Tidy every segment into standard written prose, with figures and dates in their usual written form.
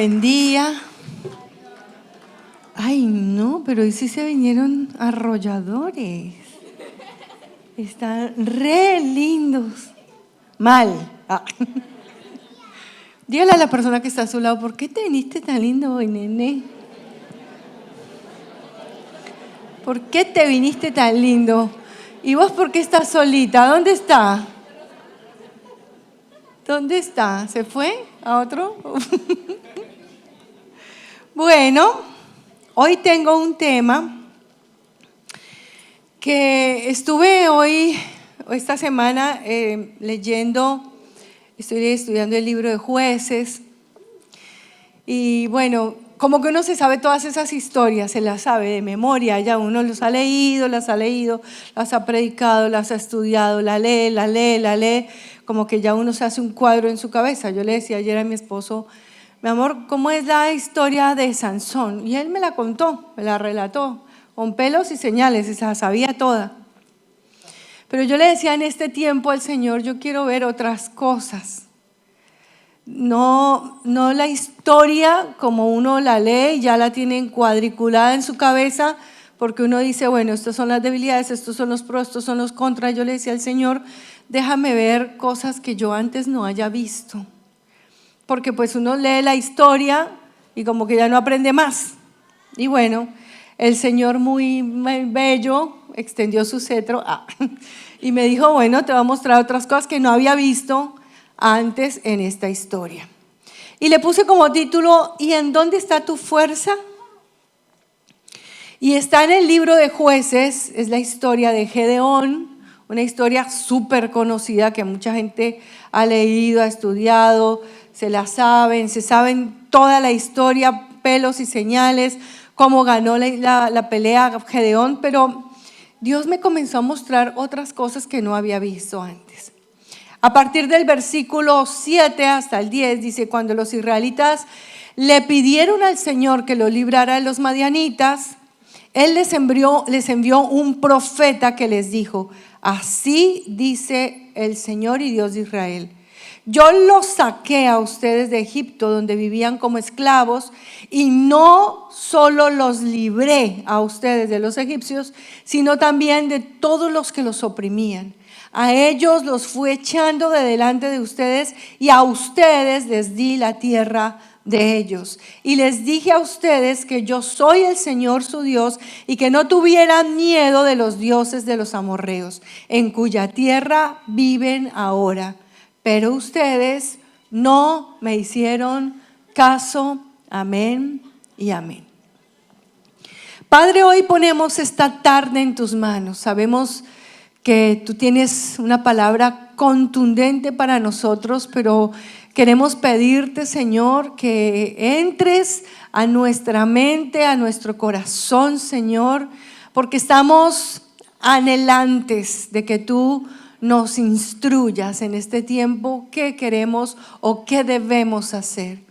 Buen día. Ay, no, pero hoy sí se vinieron arrolladores. Están re lindos. Mal. Dígale a la persona que está a su lado, ¿por qué te viniste tan lindo hoy, nene? ¿Por qué te viniste tan lindo? ¿Y vos por qué estás solita? ¿Dónde está? ¿Dónde está? ¿Se fue a otro? Bueno, hoy tengo un tema que estuve esta semana estoy estudiando el libro de Jueces y bueno, como que uno se sabe todas esas historias, se las sabe de memoria, ya uno las ha leído, las ha predicado, las ha estudiado, la lee, como que ya uno se hace un cuadro en su cabeza. Yo le decía ayer a mi esposo, mi amor, ¿cómo es la historia de Sansón? Y él me la contó, me la relató, con pelos y señales, y se la sabía toda. Pero yo le decía en este tiempo al Señor, yo quiero ver otras cosas. No la historia como uno la lee, ya la tiene cuadriculada en su cabeza, porque uno dice, bueno, estas son las debilidades, estos son los pros, estos son los contras. Yo le decía al Señor, déjame ver cosas que yo antes no haya visto. Porque pues uno lee la historia y como que ya no aprende más. Y bueno, el Señor muy bello extendió su cetro y me dijo, bueno, te voy a mostrar otras cosas que no había visto antes en esta historia. Y le puse como título, ¿y en dónde está tu fuerza? Y está en el libro de Jueces, es la historia de Gedeón, una historia súper conocida que mucha gente ha leído, ha estudiado, se saben toda la historia, pelos y señales, cómo ganó la pelea Gedeón, pero Dios me comenzó a mostrar otras cosas que no había visto antes. A partir del versículo 7 hasta el 10 dice, cuando los israelitas le pidieron al Señor que lo librara de los madianitas, Él les envió un profeta que les dijo, así dice el Señor y Dios de Israel, yo los saqué a ustedes de Egipto, donde vivían como esclavos, y no solo los libré a ustedes de los egipcios, sino también de todos los que los oprimían. A ellos los fui echando de delante de ustedes y a ustedes les di la tierra de ellos. Y les dije a ustedes que yo soy el Señor su Dios y que no tuvieran miedo de los dioses de los amorreos, en cuya tierra viven ahora. Pero ustedes no me hicieron caso. Amén y amén. Padre, hoy ponemos esta tarde en tus manos. Sabemos que tú tienes una palabra contundente para nosotros, pero queremos pedirte, Señor, que entres a nuestra mente, a nuestro corazón, Señor, porque estamos anhelantes de que tú nos instruyas en este tiempo qué queremos o qué debemos hacer.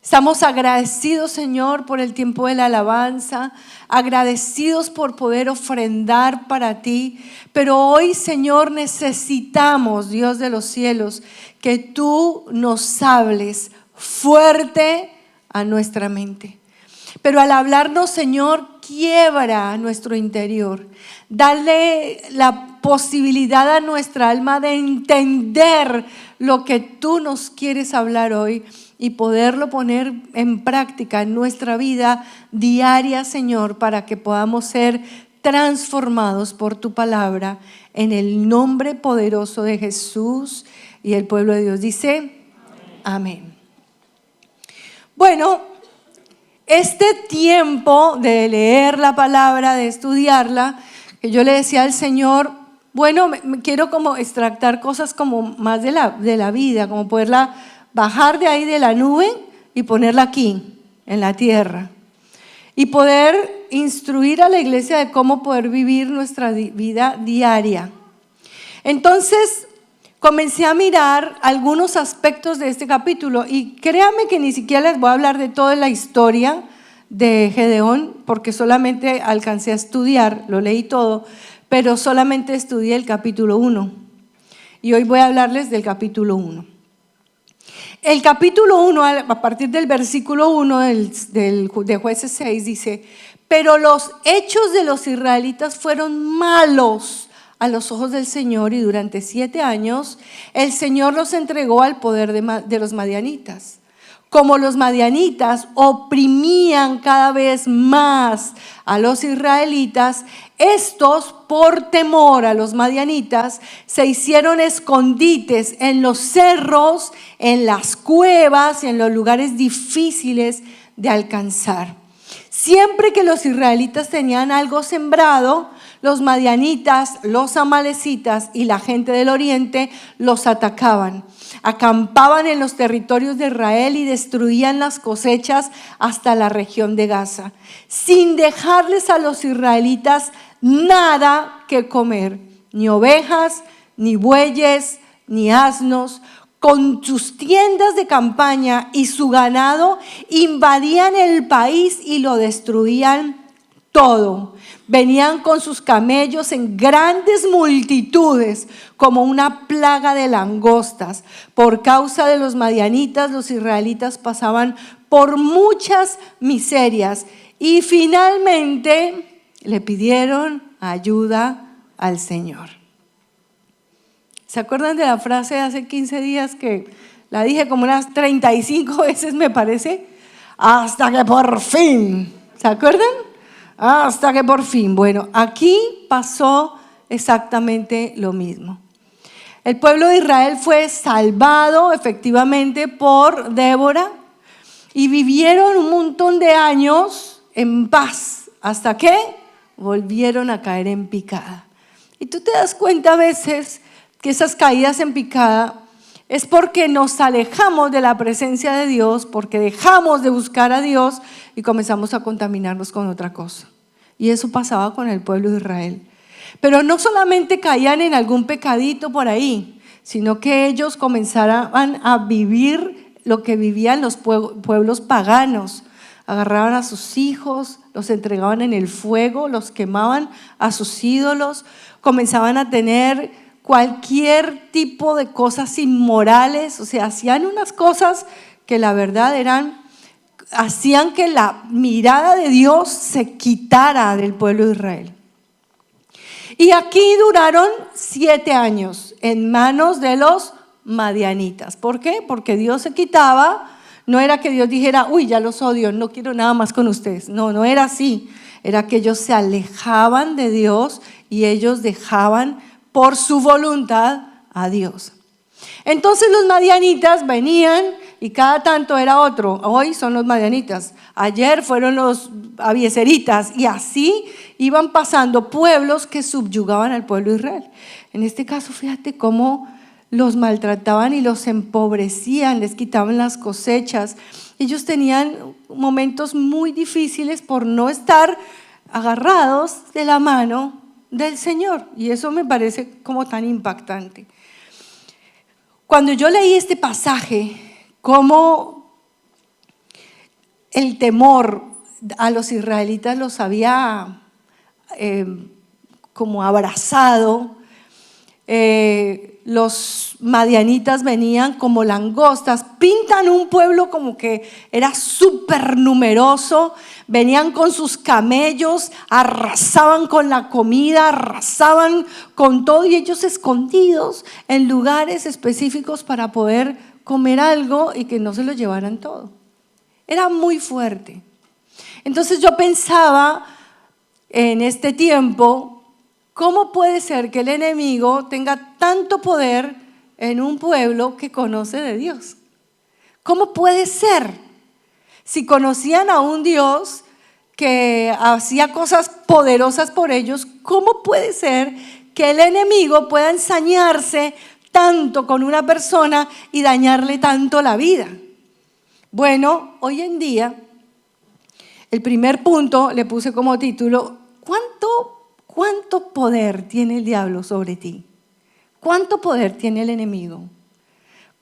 Estamos agradecidos, Señor, por el tiempo de la alabanza, agradecidos por poder ofrendar para ti, pero hoy, Señor, necesitamos, Dios de los cielos, que tú nos hables fuerte a nuestra mente. Pero al hablarnos, Señor, quiebra nuestro interior. Dale la posibilidad a nuestra alma de entender lo que tú nos quieres hablar hoy y poderlo poner en práctica en nuestra vida diaria, Señor, para que podamos ser transformados por tu palabra en el nombre poderoso de Jesús. Y el pueblo de Dios dice, amén. Bueno, este tiempo de leer la palabra, de estudiarla, que yo le decía al Señor, bueno, me quiero como extractar cosas como más de la vida, como poderla bajar de ahí de la nube y ponerla aquí, en la tierra. Y poder instruir a la iglesia de cómo poder vivir nuestra vida diaria. Entonces, comencé a mirar algunos aspectos de este capítulo y créanme que ni siquiera les voy a hablar de toda la historia de Gedeón, porque solamente alcancé a estudiar, lo leí todo, pero solamente estudié el capítulo 1. Y hoy voy a hablarles del capítulo 1. El capítulo 1, a partir del versículo 1 de Jueces 6, dice: pero los hechos de los israelitas fueron malos a los ojos del Señor, y durante 7 años el Señor los entregó al poder de los madianitas. Como los madianitas oprimían cada vez más a los israelitas, estos, por temor a los madianitas, se hicieron escondites en los cerros, en las cuevas y en los lugares difíciles de alcanzar. Siempre que los israelitas tenían algo sembrado, los madianitas, los amalecitas y la gente del oriente los atacaban. Acampaban en los territorios de Israel y destruían las cosechas hasta la región de Gaza, sin dejarles a los israelitas nada que comer, ni ovejas, ni bueyes, ni asnos. Con sus tiendas de campaña y su ganado invadían el país y lo destruían todo. Venían con sus camellos en grandes multitudes, como una plaga de langostas. Por causa de los madianitas, los israelitas pasaban por muchas miserias y finalmente le pidieron ayuda al Señor. ¿Se acuerdan de la frase de hace 15 días que la dije como unas 35 veces, me parece? Hasta que por fin. ¿Se acuerdan? Hasta que por fin. Bueno, aquí pasó exactamente lo mismo. El pueblo de Israel fue salvado efectivamente por Débora y vivieron un montón de años en paz hasta que volvieron a caer en picada. Y tú te das cuenta a veces que esas caídas en picada es porque nos alejamos de la presencia de Dios, porque dejamos de buscar a Dios y comenzamos a contaminarnos con otra cosa. Y eso pasaba con el pueblo de Israel. Pero no solamente caían en algún pecadito por ahí, sino que ellos comenzaban a vivir lo que vivían los pueblos paganos. Agarraban a sus hijos, los entregaban en el fuego, los quemaban a sus ídolos, comenzaban a tener cualquier tipo de cosas inmorales, o sea, hacían unas cosas que la verdad hacían que la mirada de Dios se quitara del pueblo de Israel. Y aquí duraron 7 años en manos de los madianitas. ¿Por qué? Porque Dios se quitaba. No era que Dios dijera: uy, ya los odio, no quiero nada más con ustedes. No, no era así. Era que ellos se alejaban de Dios y ellos dejaban por su voluntad a Dios. Entonces los madianitas venían y cada tanto era otro. Hoy son los madianitas, ayer fueron los abiezeritas, y así iban pasando pueblos que subyugaban al pueblo de Israel. En este caso, fíjate cómo los maltrataban y los empobrecían, les quitaban las cosechas. Ellos tenían momentos muy difíciles por no estar agarrados de la mano del Señor, y eso me parece como tan impactante. Cuando yo leí este pasaje, cómo el temor a los israelitas los había como abrazado, los madianitas venían como langostas, pintan un pueblo como que era súper numeroso, venían con sus camellos, arrasaban con la comida, arrasaban con todo, y ellos escondidos en lugares específicos para poder comer algo y que no se lo llevaran todo. Era muy fuerte. Entonces yo pensaba en este tiempo, ¿cómo puede ser que el enemigo tenga tanto poder en un pueblo que conoce de Dios? ¿Cómo puede ser? Si conocían a un Dios que hacía cosas poderosas por ellos, ¿cómo puede ser que el enemigo pueda ensañarse tanto con una persona y dañarle tanto la vida? Bueno, hoy en día, el primer punto le puse como título: ¿Cuánto poder tiene el diablo sobre ti? ¿Cuánto poder tiene el enemigo?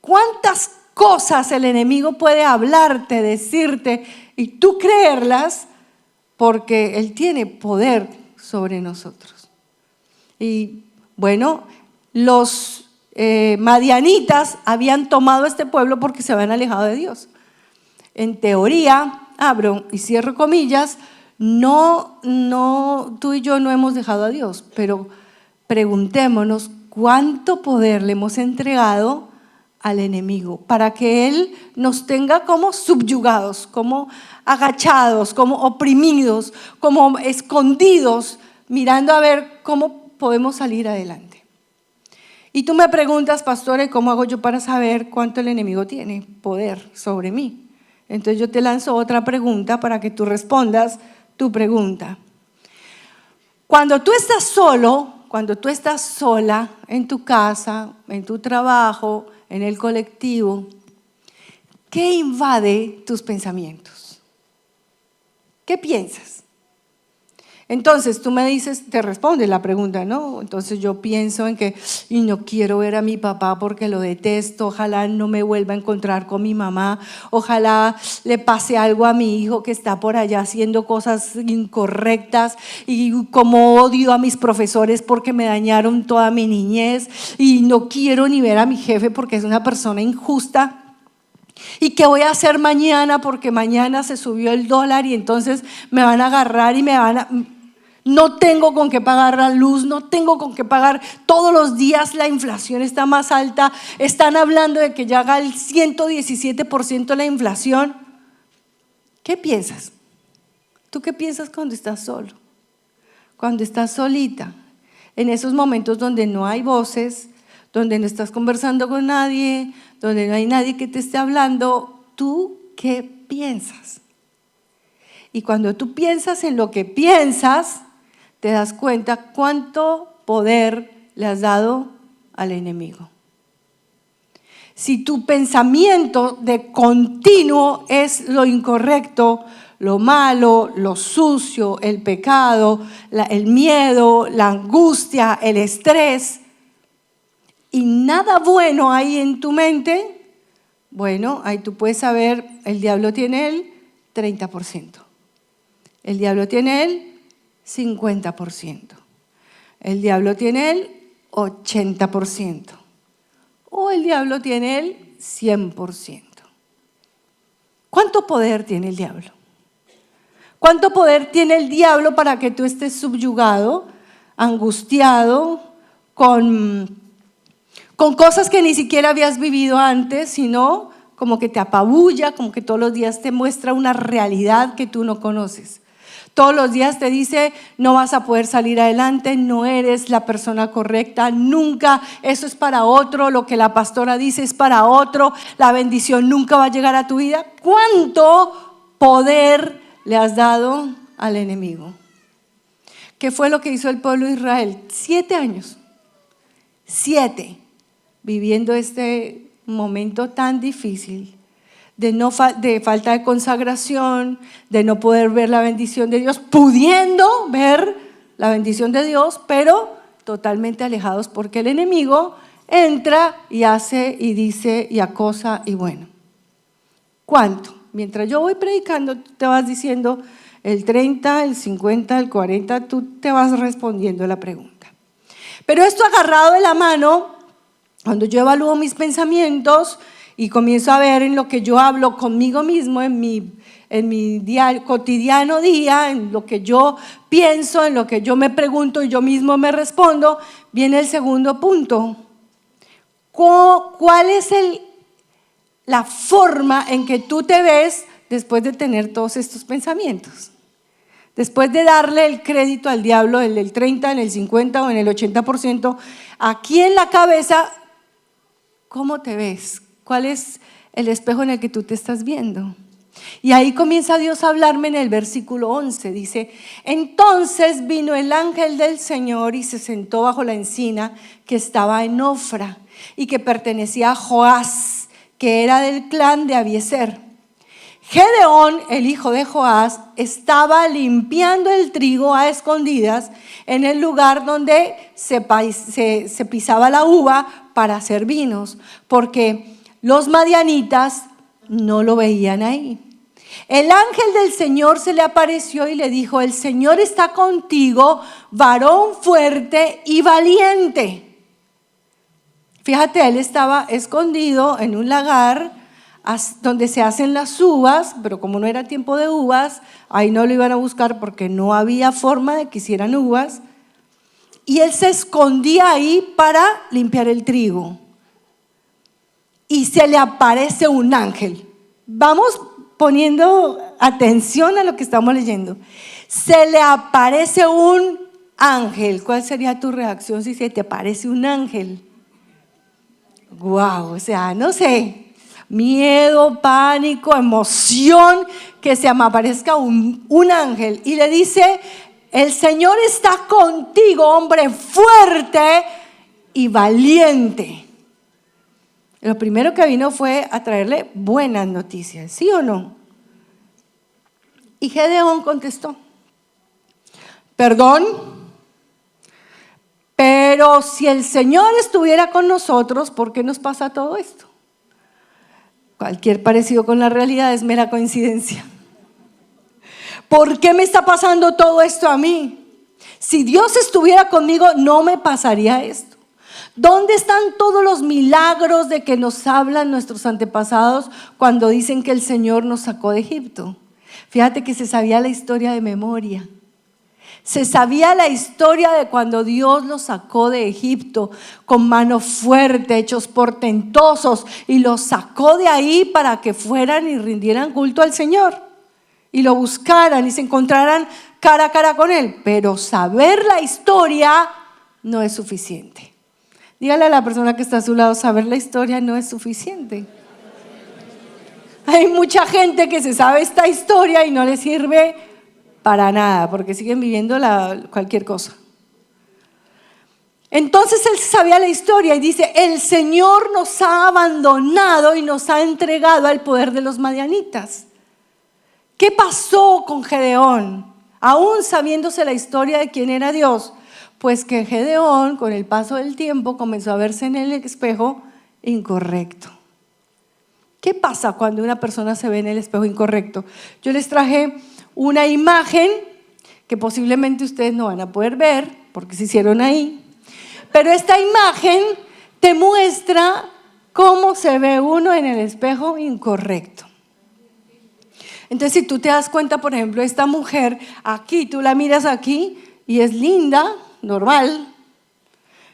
¿Cuántas cosas el enemigo puede hablarte, decirte y tú creerlas? Porque él tiene poder sobre nosotros. Y bueno, los madianitas habían tomado este pueblo porque se habían alejado de Dios. En teoría, abro y cierro comillas, no, tú y yo no hemos dejado a Dios, pero preguntémonos cuánto poder le hemos entregado al enemigo para que él nos tenga como subyugados, como agachados, como oprimidos, como escondidos, mirando a ver cómo podemos salir adelante. Y tú me preguntas, pastora, ¿y cómo hago yo para saber cuánto el enemigo tiene poder sobre mí? Entonces yo te lanzo otra pregunta para que tú respondas tu pregunta. Cuando tú estás solo, cuando tú estás sola en tu casa, en tu trabajo, en el colectivo, ¿qué invade tus pensamientos? ¿Qué piensas? Entonces tú me dices, te respondes la pregunta, ¿no? Entonces yo pienso en que y no quiero ver a mi papá porque lo detesto, ojalá no me vuelva a encontrar con mi mamá, ojalá le pase algo a mi hijo que está por allá haciendo cosas incorrectas, y como odio a mis profesores porque me dañaron toda mi niñez, y no quiero ni ver a mi jefe porque es una persona injusta. ¿Y qué voy a hacer mañana? Porque mañana se subió el dólar y entonces me van a agarrar y no tengo con qué pagar la luz, no tengo con qué pagar. Todos los días la inflación está más alta. Están hablando de que ya haga el 117% la inflación. ¿Qué piensas? ¿Tú qué piensas cuando estás solo? Cuando estás solita, en esos momentos donde no hay voces, donde no estás conversando con nadie, donde no hay nadie que te esté hablando, ¿tú qué piensas? Y cuando tú piensas en lo que piensas, te das cuenta cuánto poder le has dado al enemigo. Si tu pensamiento de continuo es lo incorrecto, lo malo, lo sucio, el pecado, el miedo, la angustia, el estrés, y nada bueno hay en tu mente, bueno, ahí tú puedes saber, el diablo tiene el 30%, el diablo tiene el 50%, el diablo tiene el 80%, o el diablo tiene el 100%. ¿Cuánto poder tiene el diablo? ¿Cuánto poder tiene el diablo para que tú estés subyugado, angustiado, con cosas que ni siquiera habías vivido antes, sino como que te apabulla, como que todos los días te muestra una realidad que tú no conoces? Todos los días te dice, no vas a poder salir adelante, no eres la persona correcta, nunca, eso es para otro, lo que la pastora dice es para otro, la bendición nunca va a llegar a tu vida. ¿Cuánto poder le has dado al enemigo? ¿Qué fue lo que hizo el pueblo de Israel? 7 años, 7, viviendo este momento tan difícil de falta de consagración, de no poder ver la bendición de Dios, pudiendo ver la bendición de Dios, pero totalmente alejados porque el enemigo entra y hace y dice y acosa y bueno. ¿Cuánto? Mientras yo voy predicando, tú te vas diciendo el 30, el 50, el 40, tú te vas respondiendo la pregunta. Pero esto agarrado de la mano, cuando yo evalúo mis pensamientos y comienzo a ver en lo que yo hablo conmigo mismo, en mi cotidiano día, en lo que yo pienso, en lo que yo me pregunto y yo mismo me respondo, viene el segundo punto. ¿Cuál es la forma en que tú te ves después de tener todos estos pensamientos? Después de darle el crédito al diablo, en el 30, en el 50 o en el 80%, aquí en la cabeza, ¿cómo te ves? ¿Cuál es el espejo en el que tú te estás viendo? Y ahí comienza Dios a hablarme en el versículo 11. Dice, entonces vino el ángel del Señor y se sentó bajo la encina que estaba en Ofra y que pertenecía a Joás, que era del clan de Abiezer. Gedeón, el hijo de Joás, estaba limpiando el trigo a escondidas en el lugar donde se pisaba la uva para hacer vinos, porque los madianitas no lo veían ahí. El ángel del Señor se le apareció y le dijo, el Señor está contigo, varón fuerte y valiente. Fíjate, él estaba escondido en un lagar donde se hacen las uvas, pero como no era tiempo de uvas, ahí no lo iban a buscar porque no había forma de que hicieran uvas. Y él se escondía ahí para limpiar el trigo. Y se le aparece un ángel. Vamos poniendo atención a lo que estamos leyendo. Se le aparece un ángel. ¿Cuál sería tu reacción si se te aparece un ángel? Wow, o sea, no sé, miedo, pánico, emoción, que se me aparezca un ángel y le dice: el Señor está contigo, hombre fuerte y valiente. Lo primero que vino fue a traerle buenas noticias, ¿sí o no? Y Gedeón contestó: perdón, pero si el Señor estuviera con nosotros, ¿por qué nos pasa todo esto? Cualquier parecido con la realidad es mera coincidencia. ¿Por qué me está pasando todo esto a mí? Si Dios estuviera conmigo, no me pasaría esto. ¿Dónde están todos los milagros de que nos hablan nuestros antepasados cuando dicen que el Señor nos sacó de Egipto? Fíjate que se sabía la historia de memoria. Se sabía la historia de cuando Dios los sacó de Egipto con mano fuerte, hechos portentosos, y los sacó de ahí para que fueran y rindieran culto al Señor y lo buscaran y se encontraran cara a cara con Él. Pero saber la historia no es suficiente. Dígale a la persona que está a su lado: saber la historia no es suficiente. Hay mucha gente que se sabe esta historia y no le sirve para nada, porque siguen viviendo cualquier cosa. Entonces él sabía la historia y dice: el Señor nos ha abandonado y nos ha entregado al poder de los madianitas. ¿Qué pasó con Gedeón? Aún sabiéndose la historia de quién era Dios, pues que Gedeón, con el paso del tiempo, comenzó a verse en el espejo incorrecto. ¿Qué pasa cuando una persona se ve en el espejo incorrecto? Yo les traje una imagen que posiblemente ustedes no van a poder ver porque se hicieron ahí, pero esta imagen te muestra cómo se ve uno en el espejo incorrecto. Entonces, si tú te das cuenta, por ejemplo, esta mujer aquí, tú la miras aquí y es linda, normal,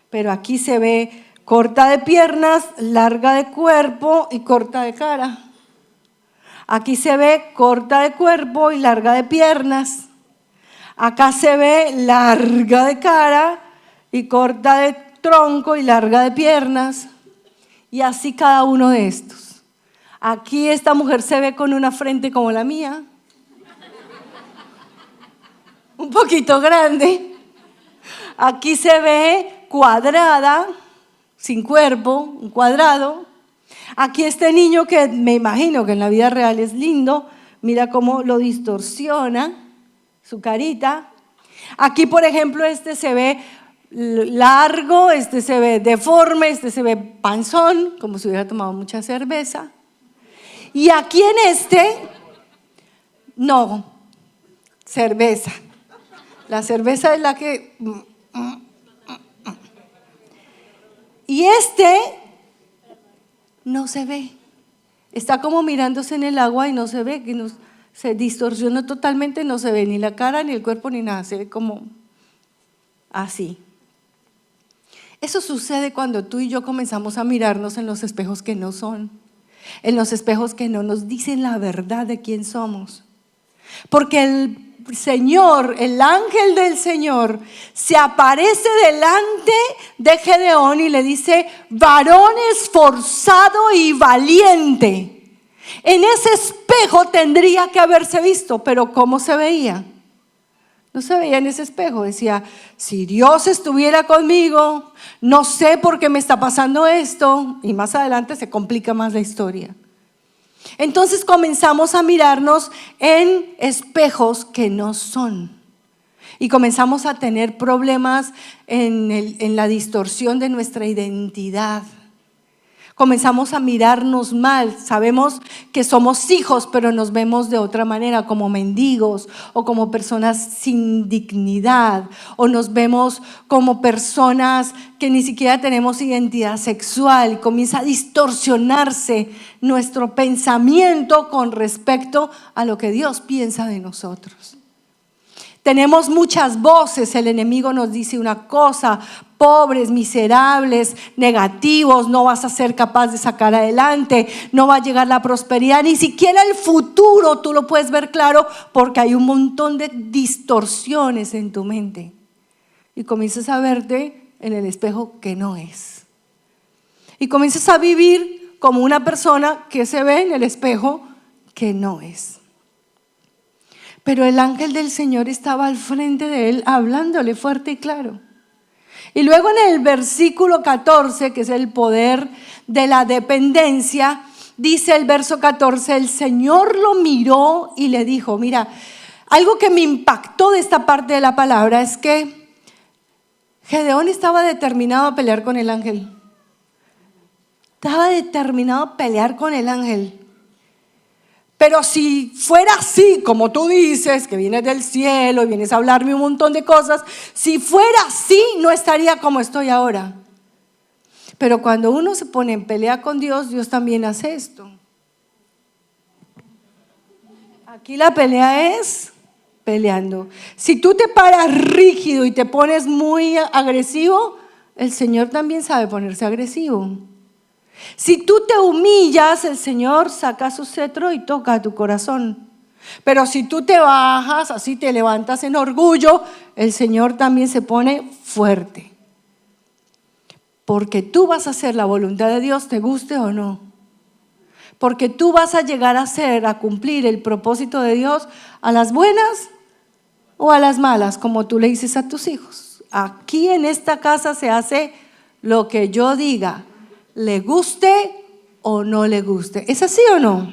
pero aquí se ve corta de piernas, larga de cuerpo y corta de cara. Aquí se ve corta de cuerpo y larga de piernas. Acá se ve larga de cara y corta de tronco y larga de piernas. Y así cada uno de estos. Aquí esta mujer se ve con una frente como la mía, un poquito grande. Aquí se ve cuadrada, sin cuerpo, un cuadrado. Aquí este niño que me imagino que en la vida real es lindo, mira cómo lo distorsiona su carita. Aquí, por ejemplo, este se ve largo, este se ve deforme, este se ve panzón, como si hubiera tomado mucha cerveza. Y aquí en este, no, cerveza. La cerveza es la que... Y este no se ve. Está como mirándose en el agua y no se ve, que se distorsionó totalmente, no se ve ni la cara, ni el cuerpo, ni nada. Se ve como así. Eso sucede cuando tú y yo comenzamos a mirarnos en los espejos que no son, en los espejos que no nos dicen la verdad de quién somos. Porque el Señor, el ángel del Señor, se aparece delante de Gedeón y le dice: varón esforzado y valiente. En ese espejo tendría que haberse visto, pero ¿cómo se veía? No se veía en ese espejo. Decía: si Dios estuviera conmigo, no sé por qué me está pasando esto. Y más adelante se complica más la historia. Entonces comenzamos a mirarnos en espejos que no son. Y comenzamos a tener problemas en la distorsión de nuestra identidad. Comenzamos a mirarnos mal. Sabemos que somos hijos, pero nos vemos de otra manera, como mendigos o como personas sin dignidad, o nos vemos como personas que ni siquiera tenemos identidad sexual. Comienza a distorsionarse nuestro pensamiento con respecto a lo que Dios piensa de nosotros. Tenemos muchas voces, el enemigo nos dice una cosa: pobres, miserables, negativos, no vas a ser capaz de sacar adelante, no va a llegar la prosperidad, ni siquiera el futuro tú lo puedes ver claro porque hay un montón de distorsiones en tu mente. Y comienzas a verte en el espejo que no es. Y comienzas a vivir como una persona que se ve en el espejo que no es. Pero el ángel del Señor estaba al frente de él hablándole fuerte y claro. Y luego en el versículo 14, que es el poder de la dependencia, dice el verso 14, el Señor lo miró y le dijo, mira, algo que me impactó de esta parte de la palabra es que Gedeón estaba determinado a pelear con el ángel. Estaba determinado a pelear con el ángel. Pero si fuera así, como tú dices, que vienes del cielo y vienes a hablarme un montón de cosas, si fuera así, no estaría como estoy ahora. Pero cuando uno se pone en pelea con Dios, Dios también hace esto. Aquí la pelea es peleando. Si tú te paras rígido y te pones muy agresivo, el Señor también sabe ponerse agresivo. Si tú te humillas, el Señor saca su cetro y toca tu corazón. Pero si tú te bajas, así te levantas en orgullo, el Señor también se pone fuerte. Porque tú vas a hacer la voluntad de Dios, te guste o no. Porque tú vas a llegar a cumplir el propósito de Dios a las buenas o a las malas, como tú le dices a tus hijos. Aquí en esta casa se hace lo que yo diga, le guste o no le guste. ¿Es así o no?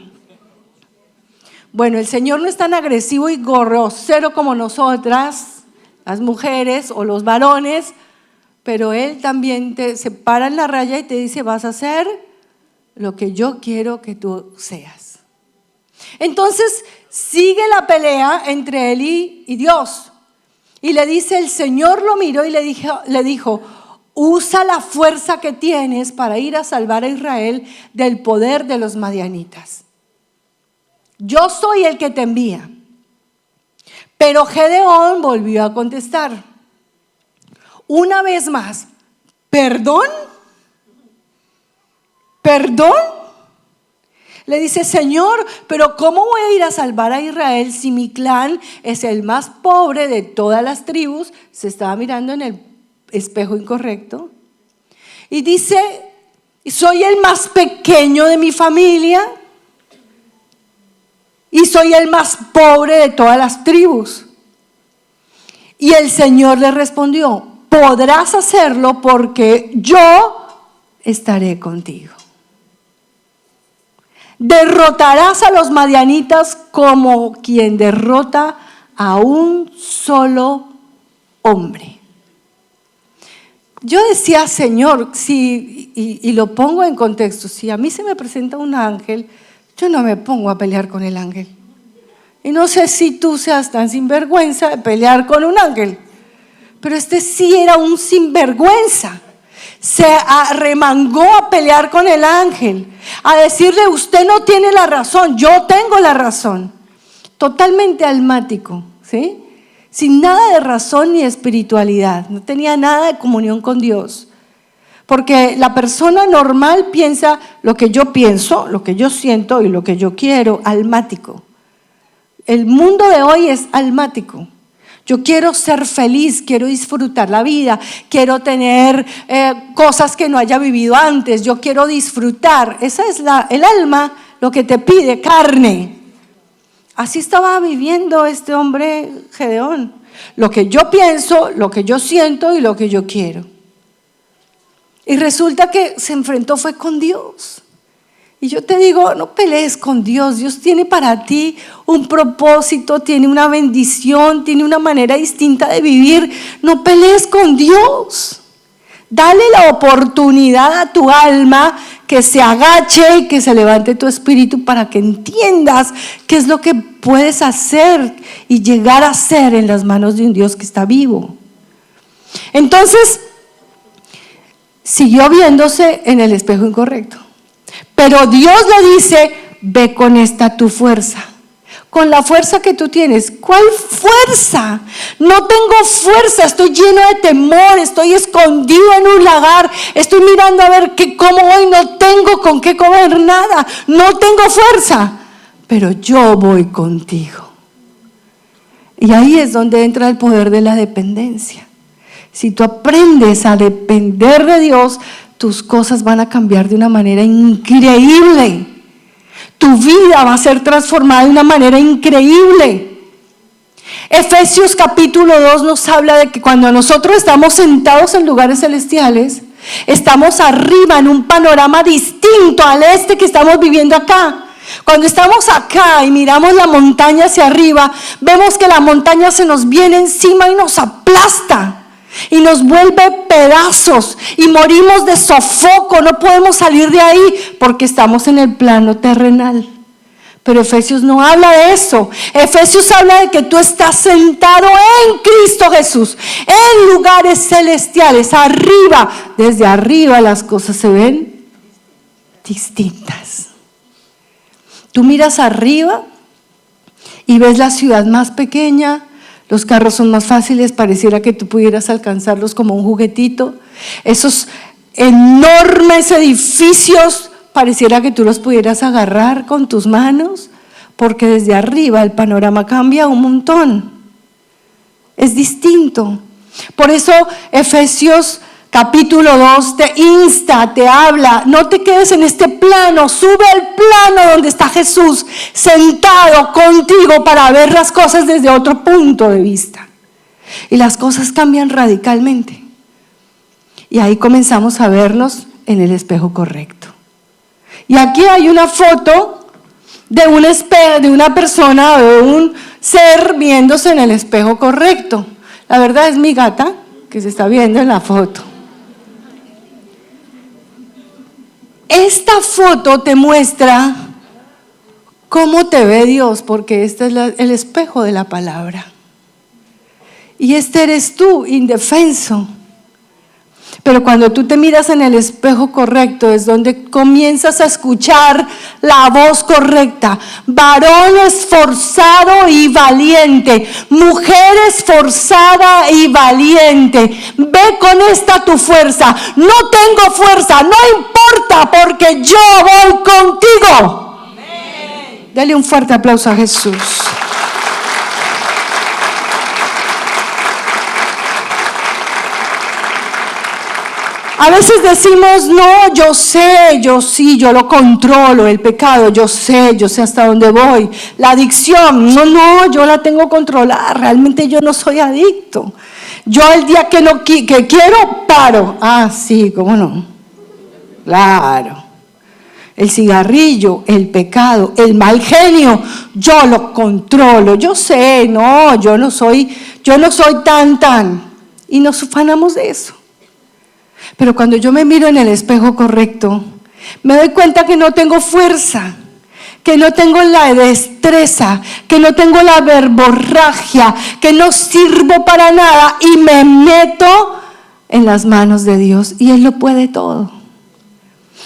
Bueno, el Señor no es tan agresivo y grosero como nosotras, las mujeres o los varones, pero Él también se para en la raya y te dice, vas a hacer lo que yo quiero que tú seas. Entonces sigue la pelea entre él y Dios. Y le dice, el Señor lo miró y le dijo, usa la fuerza que tienes para ir a salvar a Israel del poder de los madianitas. Yo soy el que te envía. Pero Gedeón volvió a contestar, una vez más, ¿perdón? ¿Perdón? Le dice, Señor, pero ¿cómo voy a ir a salvar a Israel si mi clan es el más pobre de todas las tribus? Se estaba mirando en el espejo incorrecto. Y dice, soy el más pequeño de mi familia y soy el más pobre de todas las tribus. Y el Señor le respondió, podrás hacerlo porque yo estaré contigo. Derrotarás a los madianitas como quien derrota a un solo hombre. Yo decía, Señor, y lo pongo en contexto, si a mí se me presenta un ángel, yo no me pongo a pelear con el ángel. Y no sé si tú seas tan sinvergüenza de pelear con un ángel, pero este sí era un sinvergüenza. Se arremangó a pelear con el ángel, a decirle, usted no tiene la razón, yo tengo la razón. Totalmente almático, ¿sí? Sin nada de razón ni espiritualidad, no tenía nada de comunión con Dios. Porque la persona normal piensa lo que yo pienso, lo que yo siento y lo que yo quiero, almático. El mundo de hoy es almático. Yo quiero ser feliz, quiero disfrutar la vida, quiero tener cosas que no haya vivido antes, yo quiero disfrutar. Esa es el alma, lo que te pide, carne. Así estaba viviendo este hombre Gedeón. Lo que yo pienso, lo que yo siento y lo que yo quiero. Y resulta que se enfrentó fue con Dios. Y yo te digo, no pelees con Dios. Dios tiene para ti un propósito, tiene una bendición, tiene una manera distinta de vivir. No pelees con Dios. Dale la oportunidad a tu alma que se agache y que se levante tu espíritu para que entiendas qué es lo que puedes hacer y llegar a ser en las manos de un Dios que está vivo. Entonces, siguió viéndose en el espejo incorrecto. Pero Dios le dice, ve con esta tu fuerza. Con la fuerza que tú tienes. ¿Cuál fuerza? No tengo fuerza, estoy lleno de temor, estoy escondido en un lagar, estoy mirando a ver cómo hoy no tengo con qué comer nada, no tengo fuerza, pero yo voy contigo. Y ahí es donde entra el poder de la dependencia. Si tú aprendes a depender de Dios, tus cosas van a cambiar de una manera increíble. Tu vida va a ser transformada de una manera increíble. Efesios capítulo 2 nos habla de que cuando nosotros estamos sentados en lugares celestiales, estamos arriba en un panorama distinto al que estamos viviendo acá. Cuando estamos acá y miramos la montaña hacia arriba, vemos que la montaña se nos viene encima y nos aplasta. Y nos vuelve pedazos y morimos de sofoco, no podemos salir de ahí porque estamos en el plano terrenal. Pero Efesios no habla de eso. Efesios habla de que tú estás sentado en Cristo Jesús, en lugares celestiales, arriba. Desde arriba las cosas se ven distintas. Tú miras arriba y ves la ciudad más pequeña. Los carros son más fáciles, pareciera que tú pudieras alcanzarlos como un juguetito. Esos enormes edificios, pareciera que tú los pudieras agarrar con tus manos, porque desde arriba el panorama cambia un montón. Es distinto. Por eso Efesios capítulo 2 te insta, te habla, no te quedes en este plano, sube al plano donde está Jesús sentado contigo para ver las cosas desde otro punto de vista. Y las cosas cambian radicalmente. Y ahí comenzamos a vernos en el espejo correcto. Y aquí hay una foto de una persona, de un ser viéndose en el espejo correcto. La verdad es mi gata que se está viendo en la foto. Esta foto te muestra cómo te ve Dios, porque este es el espejo de la palabra. Y este eres tú, indefenso. Pero cuando tú te miras en el espejo correcto es donde comienzas a escuchar la voz correcta. Varón esforzado y valiente, mujer esforzada y valiente, ve con esta tu fuerza. No tengo fuerza, no importa, porque yo voy contigo. Amén. Dale un fuerte aplauso a Jesús. A veces decimos, no, yo sé, yo lo controlo, el pecado, yo sé hasta dónde voy. La adicción, no, yo la tengo controlada, realmente yo no soy adicto. Yo el día que quiero, paro. Ah, sí, ¿cómo no? Claro. El cigarrillo, el pecado, el mal genio, yo lo controlo. Yo sé, no, yo no soy tan. Y nos ufanamos de eso. Pero cuando yo me miro en el espejo correcto, me doy cuenta que no tengo fuerza, que no tengo la destreza, que no tengo la verborragia, que no sirvo para nada y me meto en las manos de Dios y Él lo puede todo.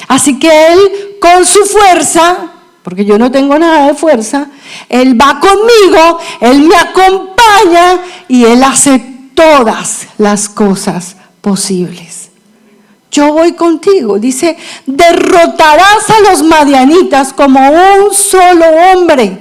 Así que Él con su fuerza, porque yo no tengo nada de fuerza, Él va conmigo, Él me acompaña y Él hace todas las cosas posibles. Yo voy contigo, dice, derrotarás a los madianitas como un solo hombre.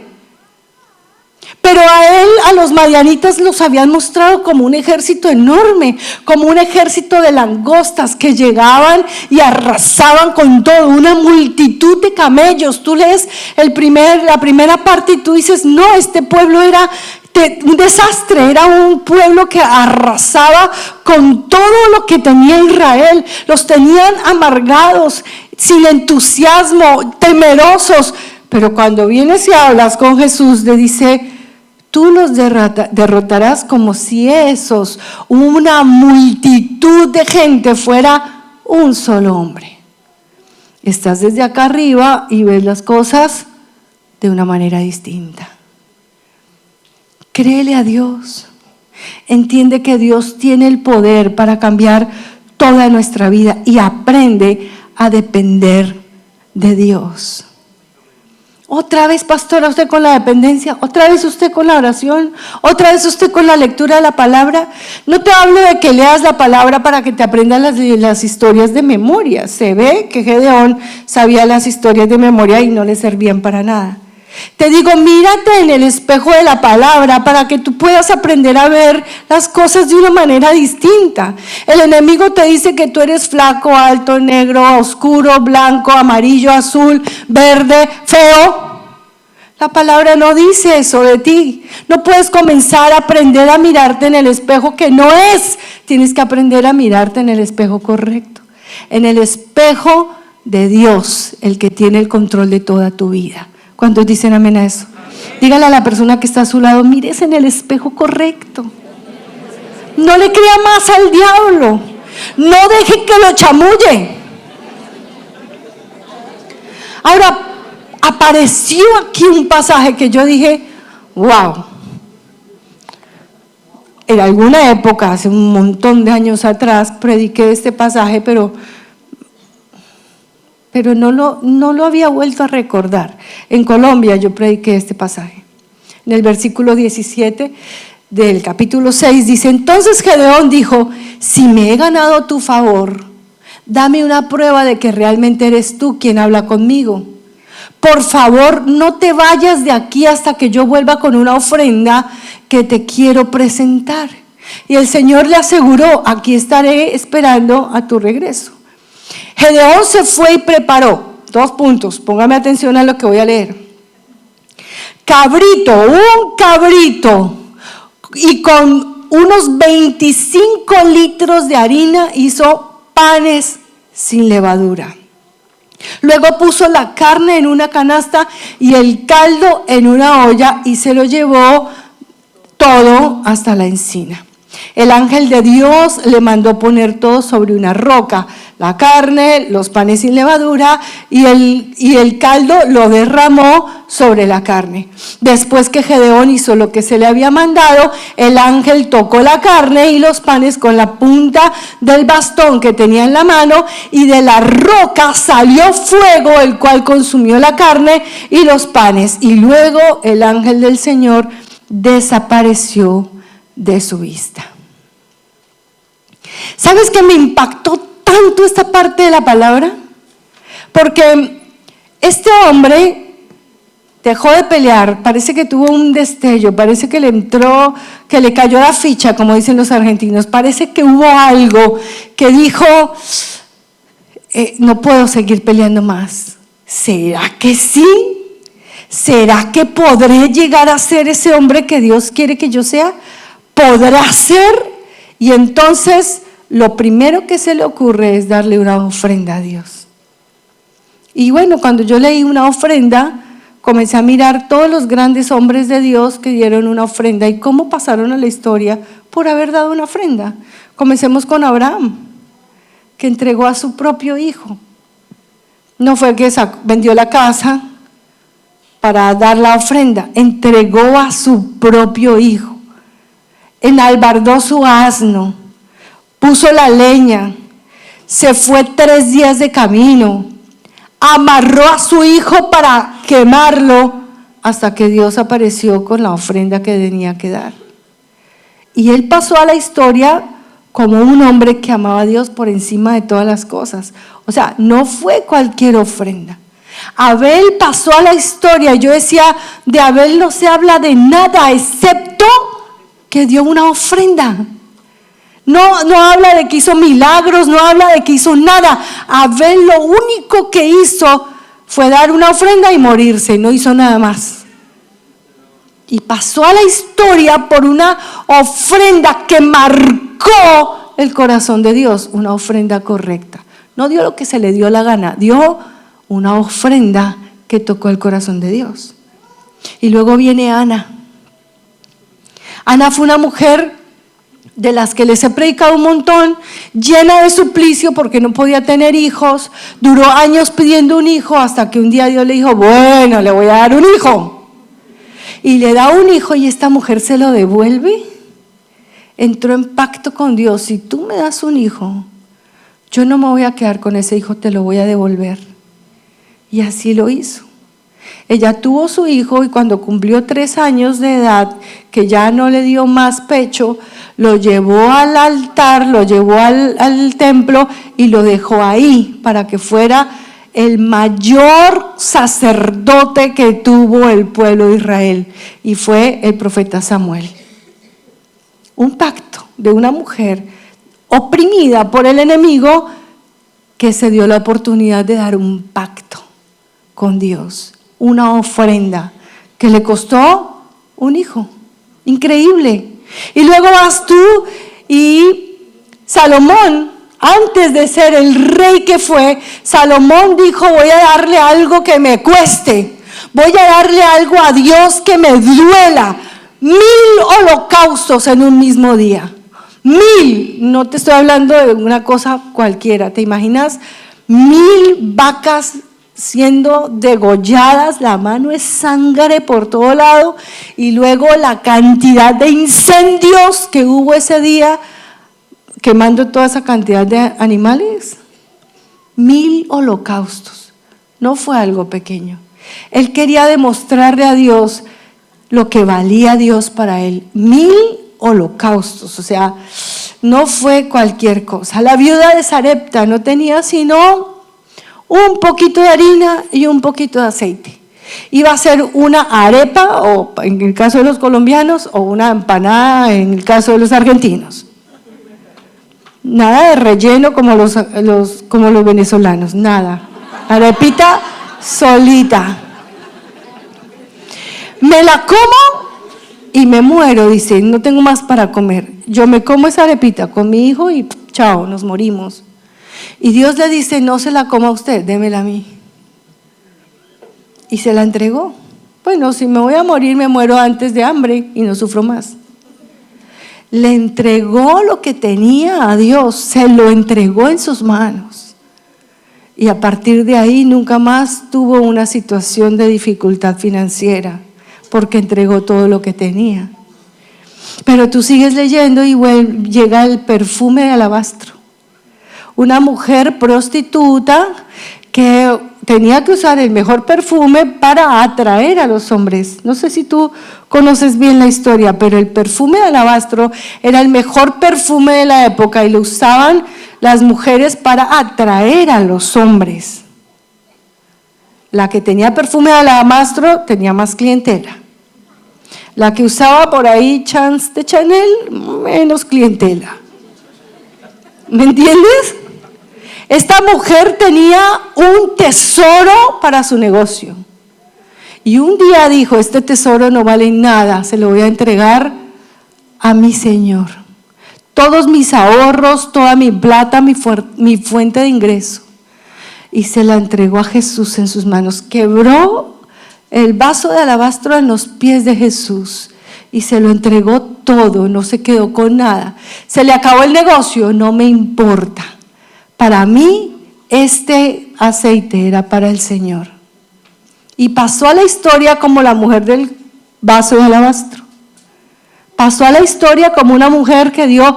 Pero a los madianitas los habían mostrado como un ejército enorme, como un ejército de langostas que llegaban y arrasaban con todo, una multitud de camellos. Tú lees la primera parte y tú dices, no, este pueblo era un desastre, era un pueblo que arrasaba con todo lo que tenía Israel. Los tenían amargados, sin entusiasmo, temerosos. Pero cuando vienes y hablas con Jesús, le dice, tú los derrotarás como si una multitud de gente fuera un solo hombre. Estás desde acá arriba y ves las cosas de una manera distinta. Créele a Dios. Entiende que Dios tiene el poder para cambiar toda nuestra vida y aprende a depender de Dios. Otra vez, pastora, usted con la dependencia, otra vez usted con la oración, otra vez usted con la lectura de la palabra. No te hablo de que leas la palabra para que te aprendas las historias de memoria. Se ve que Gedeón sabía las historias de memoria y no le servían para nada. Te digo, mírate en el espejo de la palabra para que tú puedas aprender a ver las cosas de una manera distinta. El enemigo te dice que tú eres flaco, alto, negro, oscuro, blanco, amarillo, azul, verde, feo. La palabra no dice eso de ti. No puedes comenzar a aprender a mirarte en el espejo que no es. Tienes que aprender a mirarte en el espejo correcto, en el espejo de Dios, el que tiene el control de toda tu vida. ¿Cuántos dicen amén a eso? Dígale a la persona que está a su lado, mírese en el espejo correcto. No le crea más al diablo. No deje que lo chamulle. Ahora, apareció aquí un pasaje que yo dije, wow. En alguna época, hace un montón de años atrás, prediqué este pasaje, pero no lo había vuelto a recordar. En Colombia yo prediqué este pasaje. En el versículo 17 del capítulo 6 dice, entonces Gedeón dijo, si me he ganado tu favor, dame una prueba de que realmente eres tú quien habla conmigo. Por favor, no te vayas de aquí hasta que yo vuelva con una ofrenda que te quiero presentar. Y el Señor le aseguró, aquí estaré esperando a tu regreso. Gedeón se fue y preparó, 2 puntos, póngame atención a lo que voy a leer. Un cabrito, y con unos 25 litros de harina hizo panes sin levadura. Luego puso la carne en una canasta y el caldo en una olla y se lo llevó todo hasta la encina. El ángel de Dios le mandó poner todo sobre una roca, la carne, los panes sin levadura y el caldo lo derramó sobre la carne. Después que Gedeón hizo lo que se le había mandado, el ángel tocó la carne y los panes con la punta del bastón que tenía en la mano, y de la roca salió fuego, el cual consumió la carne y los panes, y luego el ángel del Señor desapareció de su vista. ¿Sabes qué me impactó tanto esta parte de la palabra? Porque este hombre dejó de pelear, parece que tuvo un destello, parece que le entró, que le cayó la ficha, como dicen los argentinos, parece que hubo algo que dijo, no puedo seguir peleando más. ¿Será que sí? ¿Será que podré llegar a ser ese hombre que Dios quiere que yo sea? ¿Podrá ser? Y entonces lo primero que se le ocurre es darle una ofrenda a Dios. Y bueno, cuando yo leí una ofrenda, comencé a mirar todos los grandes hombres de Dios que dieron una ofrenda y cómo pasaron a la historia por haber dado una ofrenda. Comencemos con Abraham, que entregó a su propio hijo. No fue que vendió la casa para dar la ofrenda, entregó a su propio hijo. Enalbardó su asno, puso la leña, se fue 3 días de camino, amarró a su hijo para quemarlo hasta que Dios apareció con la ofrenda que tenía que dar. Y él pasó a la historia como un hombre que amaba a Dios por encima de todas las cosas. O sea, no fue cualquier ofrenda. Abel pasó a la historia. Yo decía, de Abel no se habla de nada excepto que dio una ofrenda. No habla de que hizo milagros, no habla de que hizo nada. Abel lo único que hizo fue dar una ofrenda y morirse, no hizo nada más. Y pasó a la historia por una ofrenda que marcó el corazón de Dios, una ofrenda correcta. No dio lo que se le dio la gana, dio una ofrenda que tocó el corazón de Dios. Y luego viene Ana. Ana fue una mujer de las que les he predicado un montón, llena de suplicio porque no podía tener hijos, duró años pidiendo un hijo hasta que un día Dios le dijo, bueno, le voy a dar un hijo. Y le da un hijo y esta mujer se lo devuelve. Entró en pacto con Dios, si tú me das un hijo, yo no me voy a quedar con ese hijo, te lo voy a devolver. Y así lo hizo. Ella tuvo su hijo y cuando cumplió 3 años de edad, que ya no le dio más pecho, lo llevó al altar, lo llevó al templo y lo dejó ahí para que fuera el mayor sacerdote que tuvo el pueblo de Israel, y fue el profeta Samuel. Un pacto de una mujer oprimida por el enemigo que se dio la oportunidad de dar un pacto con Dios, una ofrenda que le costó un hijo. Increíble. Y luego vas tú y Salomón, antes de ser el rey que fue, Salomón dijo, voy a darle algo que me cueste, voy a darle algo a Dios que me duela. 1000 holocaustos en un mismo día. 1000, no te estoy hablando de una cosa cualquiera, ¿te imaginas? 1000 vacas siendo degolladas, la mano es sangre por todo lado, y luego la cantidad de incendios que hubo ese día, quemando toda esa cantidad de animales. 1000 holocaustos, no fue algo pequeño. Él quería demostrarle a Dios lo que valía Dios para él. 1000 holocaustos, o sea, no fue cualquier cosa. La viuda de Sarepta no tenía sino un poquito de harina y un poquito de aceite. Iba a ser una arepa, o en el caso de los colombianos, o una empanada en el caso de los argentinos. Nada de relleno como los venezolanos, nada. Arepita solita. Me la como y me muero, dice, no tengo más para comer. Yo me como esa arepita con mi hijo y chao, nos morimos. Y Dios le dice, no se la coma usted, démela a mí. Y se la entregó. Bueno, si me voy a morir, me muero antes de hambre y no sufro más. Le entregó lo que tenía a Dios, se lo entregó en sus manos. Y a partir de ahí nunca más tuvo una situación de dificultad financiera, porque entregó todo lo que tenía. Pero tú sigues leyendo y llega el perfume de alabastro. Una mujer prostituta que tenía que usar el mejor perfume para atraer a los hombres. No sé si tú conoces bien la historia, pero el perfume de alabastro era el mejor perfume de la época y lo usaban las mujeres para atraer a los hombres. La que tenía perfume de alabastro tenía más clientela. La que usaba por ahí Chance de Chanel, menos clientela. ¿Me entiendes? Esta mujer tenía un tesoro para su negocio. Y un día dijo, este tesoro no vale nada, se lo voy a entregar a mi Señor. Todos mis ahorros, toda mi plata, mi fuente de ingreso. Y se la entregó a Jesús en sus manos. Quebró el vaso de alabastro en los pies de Jesús y se lo entregó todo, no se quedó con nada. Se le acabó el negocio, no me importa. Para mí, este aceite era para el Señor. Y pasó a la historia como la mujer del vaso de alabastro. Pasó a la historia como una mujer que dio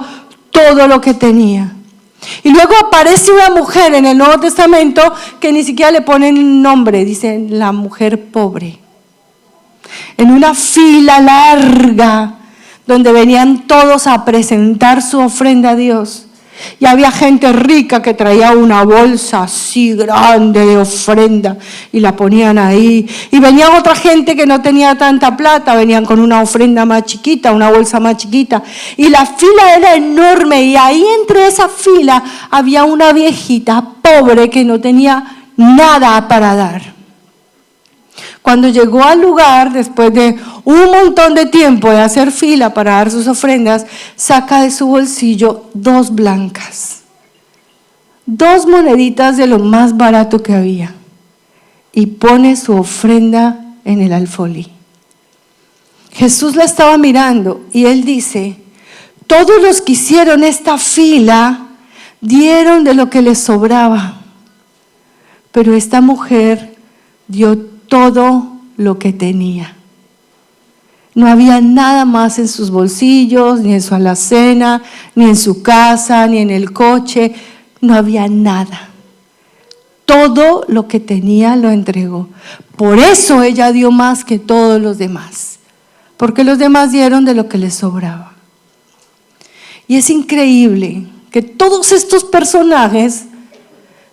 todo lo que tenía. Y luego aparece una mujer en el Nuevo Testamento que ni siquiera le ponen nombre, dicen la mujer pobre. En una fila larga donde venían todos a presentar su ofrenda a Dios. Y había gente rica que traía una bolsa así grande de ofrenda y la ponían ahí. Y venía otra gente que no tenía tanta plata, venían con una ofrenda más chiquita, una bolsa más chiquita. Y la fila era enorme y ahí entre esa fila había una viejita pobre que no tenía nada para dar. Cuando llegó al lugar, después de un montón de tiempo de hacer fila para dar sus ofrendas, saca de su bolsillo 2 blancas, 2 moneditas de lo más barato que había, y pone su ofrenda en el alfolí. Jesús la estaba mirando y él dice, todos los que hicieron esta fila dieron de lo que les sobraba. Pero esta mujer dio todo lo que tenía. No había nada más en sus bolsillos, ni en su alacena, ni en su casa, ni en el coche. No había nada. Todo lo que tenía lo entregó. Por eso ella dio más que todos los demás. Porque los demás dieron de lo que les sobraba. Y es increíble que todos estos personajes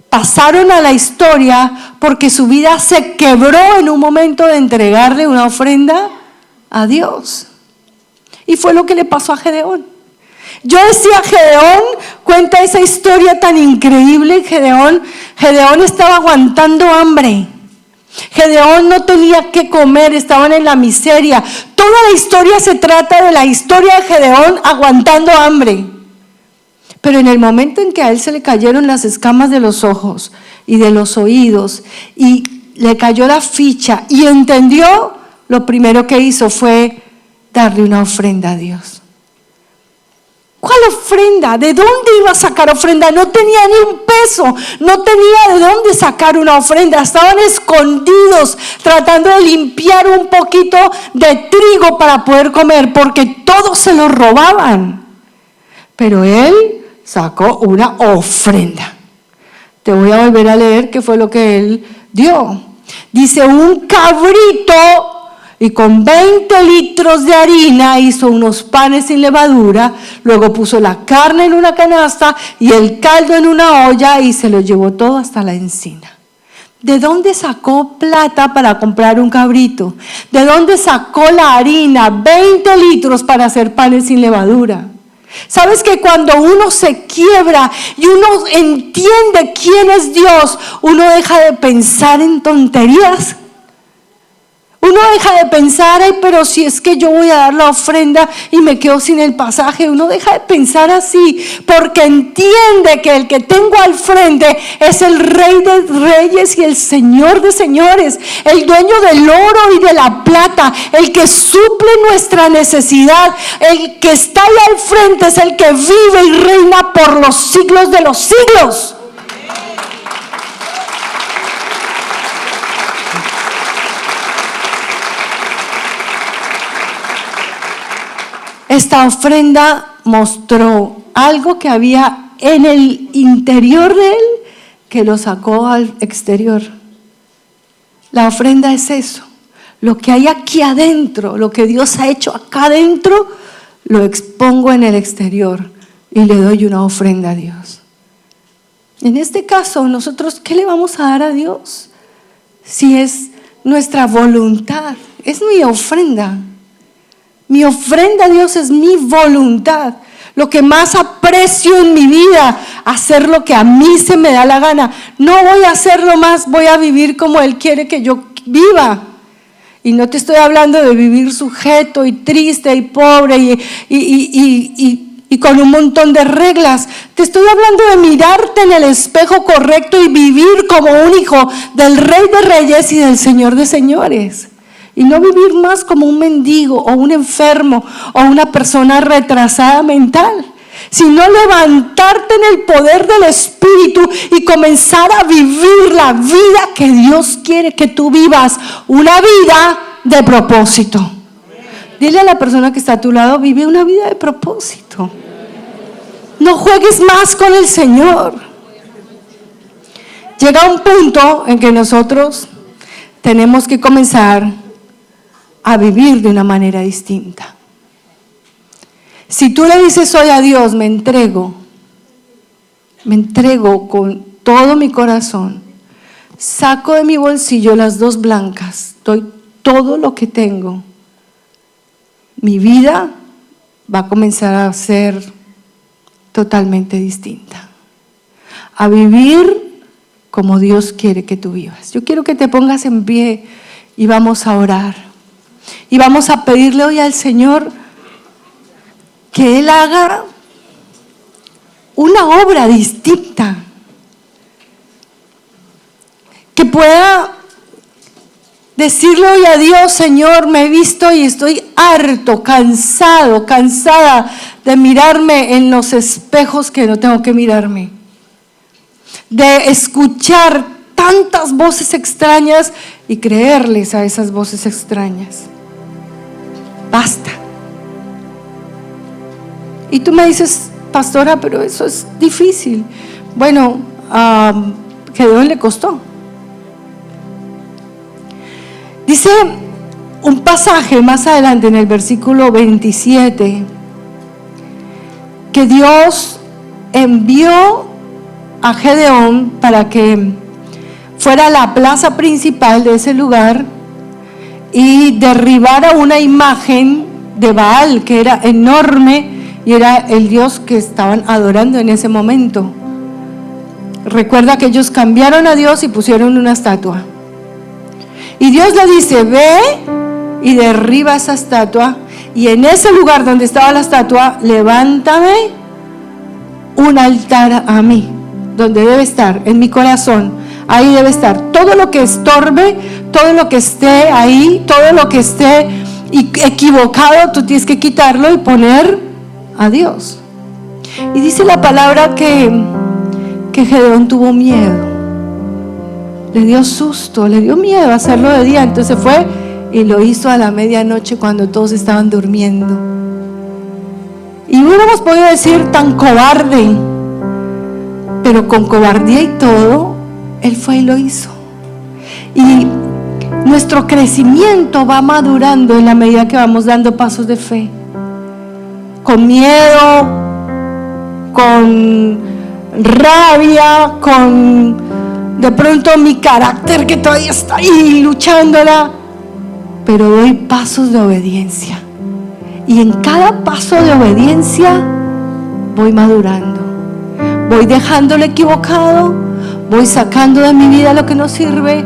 pasaron a la historia porque su vida se quebró en un momento de entregarle una ofrenda a Dios. Y fue lo que le pasó a Gedeón. Yo decía, Gedeón cuenta esa historia tan increíble. Gedeón estaba aguantando hambre. Gedeón no tenía que comer, estaban en la miseria. Toda la historia se trata de la historia de Gedeón aguantando hambre. Pero en el momento en que a él se le cayeron las escamas de los ojos y de los oídos y le cayó la ficha y entendió, lo primero que hizo fue darle una ofrenda a Dios. ¿Cuál ofrenda? ¿De dónde iba a sacar ofrenda? No tenía ni un peso, no tenía de dónde sacar una ofrenda. Estaban escondidos tratando de limpiar un poquito de trigo para poder comer, porque todos se lo robaban. Pero él sacó una ofrenda. Te voy a volver a leer qué fue lo que él dio. Dice, un cabrito, y con 20 litros de harina hizo unos panes sin levadura, luego puso la carne en una canasta y el caldo en una olla y se lo llevó todo hasta la encina. ¿De dónde sacó plata para comprar un cabrito? ¿De dónde sacó la harina? 20 litros para hacer panes sin levadura. ¿Sabes que cuando uno se quiebra y uno entiende quién es Dios, uno deja de pensar en tonterías? Uno deja de pensar, ay, pero si es que yo voy a dar la ofrenda y me quedo sin el pasaje. Uno deja de pensar así porque entiende que el que tengo al frente es el Rey de Reyes y el Señor de Señores, el dueño del oro y de la plata, el que suple nuestra necesidad, el que está ahí al frente es el que vive y reina por los siglos de los siglos. Esta ofrenda mostró algo que había en el interior de él que lo sacó al exterior. La ofrenda es eso, lo que hay aquí adentro, lo que Dios ha hecho acá adentro, lo expongo en el exterior y le doy una ofrenda a Dios. En este caso, nosotros, ¿qué le vamos a dar a Dios? Si es nuestra voluntad, es mi ofrenda. Mi ofrenda a Dios es mi voluntad, lo que más aprecio en mi vida, hacer lo que a mí se me da la gana. No voy a hacerlo más, voy a vivir como Él quiere que yo viva. Y no te estoy hablando de vivir sujeto y triste y pobre y con un montón de reglas. Te estoy hablando de mirarte en el espejo correcto y vivir como un hijo del Rey de Reyes y del Señor de Señores. Y no vivir más como un mendigo o un enfermo o una persona retrasada mental, sino levantarte en el poder del Espíritu y comenzar a vivir la vida que Dios quiere que tú vivas, una vida de propósito. Dile a la persona que está a tu lado, vive una vida de propósito. No juegues más con el Señor. Llega un punto en que nosotros tenemos que comenzar a vivir de una manera distinta. Si tú le dices hoy a Dios, me entrego con todo mi corazón, saco de mi bolsillo las 2 blancas, doy todo lo que tengo, mi vida va a comenzar a ser totalmente distinta, a vivir como Dios quiere que tú vivas. Yo quiero que te pongas en pie y vamos a orar. Y vamos a pedirle hoy al Señor que Él haga una obra distinta, que pueda Decirle hoy a Dios: Señor, me he visto y estoy harto, cansada de mirarme en los espejos que no tengo que mirarme, de escuchar tantas voces extrañas y creerles a esas voces extrañas. Basta. Y tú me dices: pastora, pero eso es difícil. Bueno, a Gedeón le costó. Dice un pasaje más adelante en el versículo 27 que Dios envió a Gedeón para que fuera a la plaza principal de ese lugar y derribara una imagen de Baal que era enorme y era el Dios que estaban adorando en ese momento. Recuerda que ellos cambiaron a Dios y pusieron una estatua. Y Dios le dice: ve y derriba esa estatua, y en ese lugar donde estaba la estatua, levántame un altar a mí, donde debe estar, en mi corazón. Ahí debe estar todo lo que estorbe, todo lo que esté ahí, todo lo que esté equivocado, tú tienes que quitarlo y poner a Dios. Y dice la palabra que Gedeón tuvo miedo. Le dio susto, le dio miedo hacerlo de día. Entonces fue y lo hizo a la medianoche cuando todos estaban durmiendo. Y hubiéramos podido decir: tan cobarde. Pero con cobardía y todo, él fue y lo hizo. Y nuestro crecimiento va madurando en la medida que vamos dando pasos de fe. Con miedo, con rabia, con de pronto mi carácter que todavía está ahí luchándola, pero doy pasos de obediencia, y en cada paso de obediencia voy madurando, voy dejando lo equivocado, voy sacando de mi vida lo que no sirve,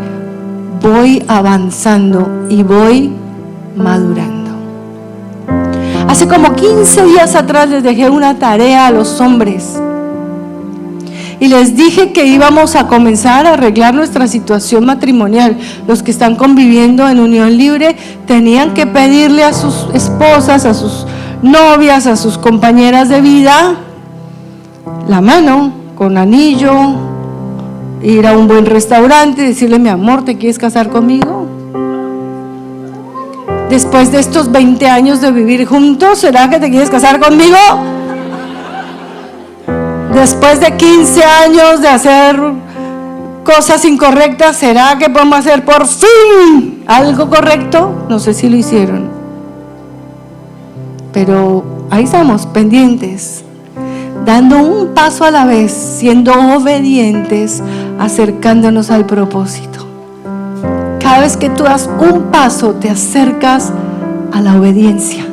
voy avanzando y voy madurando. Hace como 15 días atrás les dejé una tarea a los hombres y les dije que íbamos a comenzar a arreglar nuestra situación matrimonial. Los que están conviviendo en unión libre tenían que pedirle a sus esposas, a sus novias, a sus compañeras de vida la mano con anillo, ir a un buen restaurante y decirle: mi amor, ¿te quieres casar conmigo? Después de estos 20 años de vivir juntos, ¿será que te quieres casar conmigo? Después de 15 años de hacer cosas incorrectas, ¿será que podemos hacer por fin algo correcto? No sé si lo hicieron, pero ahí estamos pendientes, dando un paso a la vez, siendo obedientes, acercándonos al propósito. Cada vez que tú das un paso, te acercas a la obediencia.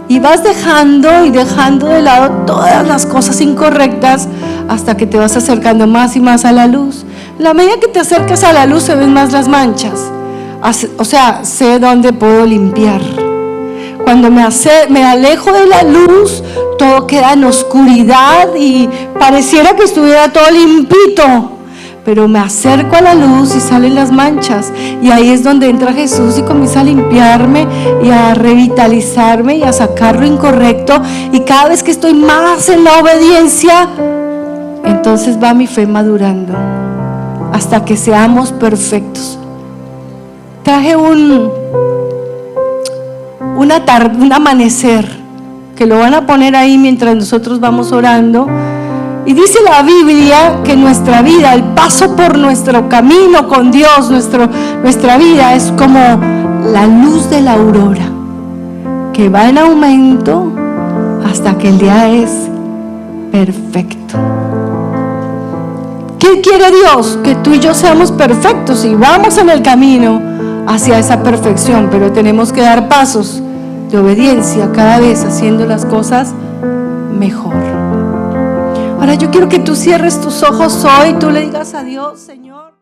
Y vas dejando de lado todas las cosas incorrectas hasta que te vas acercando más y más a la luz. En la medida que te acercas a la luz se ven más las manchas. O sea, sé dónde puedo limpiar. Cuando me alejo de la luz, todo queda en oscuridad y pareciera que estuviera todo limpito. Pero me acerco a la luz y salen las manchas, y ahí es donde entra Jesús y comienza a limpiarme y a revitalizarme y a sacar lo incorrecto. Y cada vez que estoy más en la obediencia, entonces va mi fe madurando hasta que seamos perfectos. Traje un amanecer que lo van a poner ahí mientras nosotros vamos orando. Y dice la Biblia que nuestra vida, el paso por nuestro camino con Dios, nuestra vida es como la luz de la aurora, que va en aumento hasta que el día es perfecto. ¿Qué quiere Dios? Que tú y yo seamos perfectos y vamos en el camino hacia esa perfección, pero tenemos que dar pasos de obediencia cada vez, haciendo las cosas mejor. Ahora yo quiero que tú cierres tus ojos hoy y tú le digas a Dios: Señor,